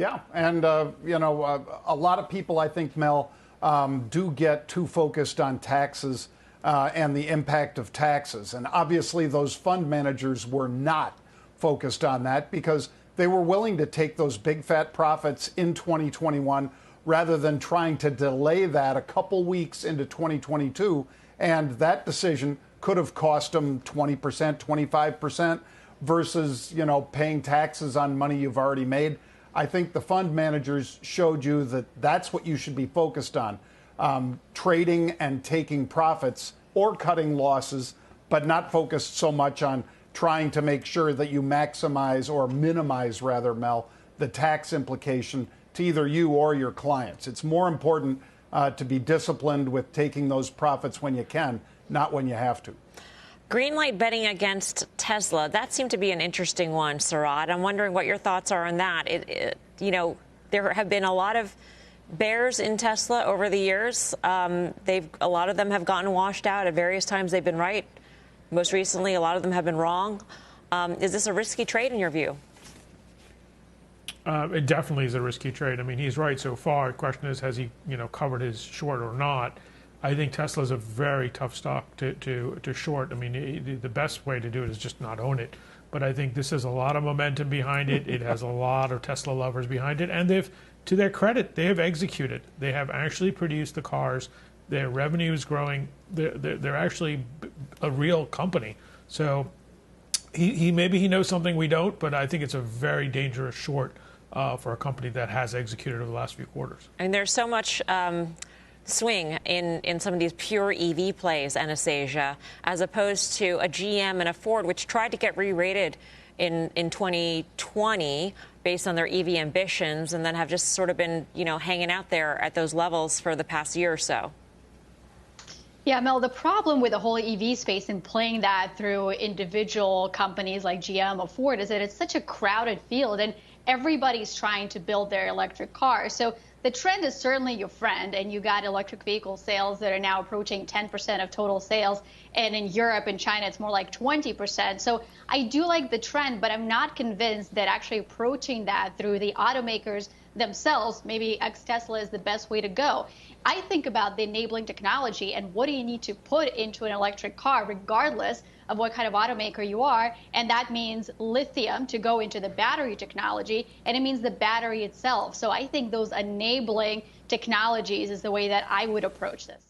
Yeah, and a lot of people, I think, Mel, do get too focused on taxes and the impact of taxes. And obviously, those fund managers were not focused on that because they were willing to take those big fat profits in 2021 rather than trying to delay that a couple weeks into 2022. And that decision could have cost them 20%, 25% versus, paying taxes on money you've already made. I think the fund managers showed you that that's what you should be focused on, trading and taking profits or cutting losses, but not focused so much on trying to make sure that you maximize or minimize, rather, Mel, the tax implication to either you or your clients. It's more important to be disciplined with taking those profits when you can, not when you have to. Green light betting against Tesla. That seemed to be an interesting one, Sarat. I'm wondering what your thoughts are on that. There have been a lot of bears in Tesla over the years. A lot of them have gotten washed out. At various times they've been right. Most recently, a lot of them have been wrong. Is this a risky trade in your view? It definitely is a risky trade. I mean, he's right so far. The question is, has he, covered his short or not? I think Tesla is a very tough stock to short. I mean, the best way to do it is just not own it. But I think this has a lot of momentum behind it. It has a lot of Tesla lovers behind it. And to their credit, they have executed. They have actually produced the cars. Their revenue is growing. They're actually a real company. So maybe he knows something we don't, but I think it's a very dangerous short for a company that has executed over the last few quarters. And there's so much swing in some of these pure EV plays, Anastasia, as opposed to a GM and a Ford, which tried to get re-rated in 2020 based on their EV ambitions, and then have just sort of been, hanging out there at those levels for the past year or so. Yeah, Mel, the problem with the whole EV space and playing that through individual companies like GM or Ford is that it's such a crowded field and everybody's trying to build their electric cars. So the trend is certainly your friend, and you got electric vehicle sales that are now approaching 10% of total sales. And in Europe and China, it's more like 20%. So I do like the trend, but I'm not convinced that actually approaching that through the automakers themselves, maybe ex-Tesla, is the best way to go. I think about the enabling technology and what do you need to put into an electric car, regardless of what kind of automaker you are. And that means lithium to go into the battery technology, and it means the battery itself. So I think those enabling technologies is the way that I would approach this.